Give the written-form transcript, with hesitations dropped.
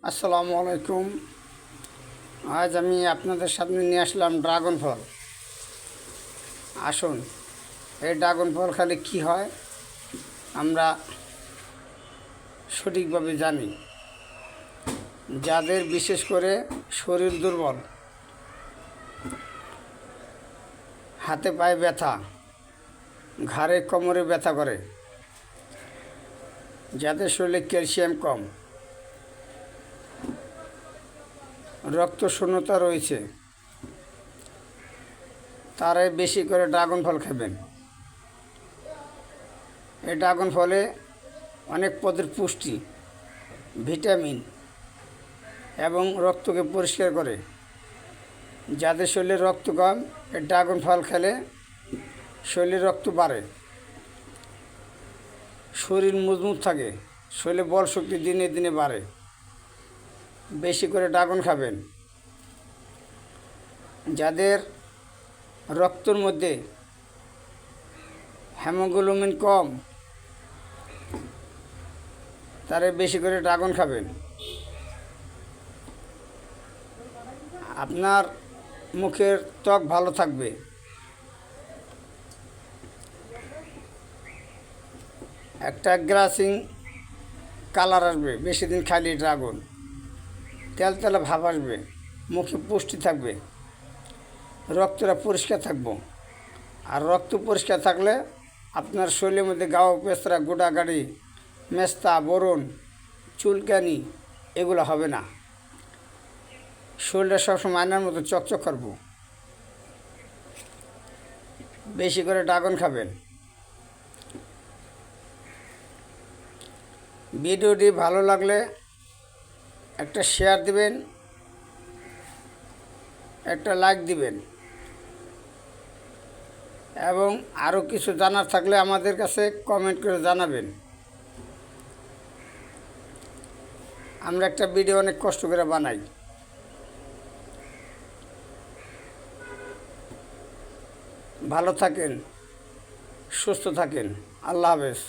আসসালামু আলাইকুম। আজ আমি আপনাদের সামনে নিয়ে আসলাম ড্রাগন ফল। আসুন, এই ড্রাগন ফল খেলে কী হয় আমরা সঠিকভাবে জানি। যাদের বিশেষ করে শরীর দুর্বল, হাতে পায়ে ব্যথা, ঘাড়ে কোমরে ব্যথা করে, যাদের শরীরে ক্যালসিয়াম কম, রক্ত শূন্যতা রয়েছে, তারাই বেশি করে ড্রাগন ফল খাবেন। এই ড্রাগন ফলে অনেক পদের পুষ্টি, ভিটামিন এবং রক্তকে পরিষ্কার করে। যাদের শরীরে রক্ত কম, এই ড্রাগন ফল খেলে শরীরে রক্ত বাড়ে, শরীর মজবুত থাকে, শরীরে বল শক্তি দিনে দিনে বাড়ে। বেশি করে ড্রাগন খাবেন। যাদের রক্তের মধ্যে হিমোগ্লোবিন কম, তারা বেশি করে ড্রাগন খাবেন। আপনার মুখের ত্বক ভালো থাকবে। একটা গ্লাসিং কালার আসবে বেশি দিন খাইলে ড্রাগন, তেলতেলা ভাব আসবে, মুখে পুষ্টি থাকবে, রক্তটা পরিষ্কার থাকবো। আর রক্ত পরিষ্কার থাকলে আপনার শরীরের মধ্যে গাও পেঁচড়া গোটাগাড়ি মেস্তা বরণ চুলকানি এগুলো হবে না। শরীরটা সবসময় আয়নার মতো চকচক করবো। বেশি করে ড্রাগন খাবেন। ভিডিওটি ভালো লাগলে একটা শেয়ার দিবেন, একটা লাইক দিবেন, এবং আরও কিছু জানার থাকলে আমাদের কাছে কমেন্ট করে জানাবেন। আমরা একটা ভিডিও অনেক কষ্ট করে বানাই। ভালো থাকেন, সুস্থ থাকেন। আল্লাহ হাফেজ।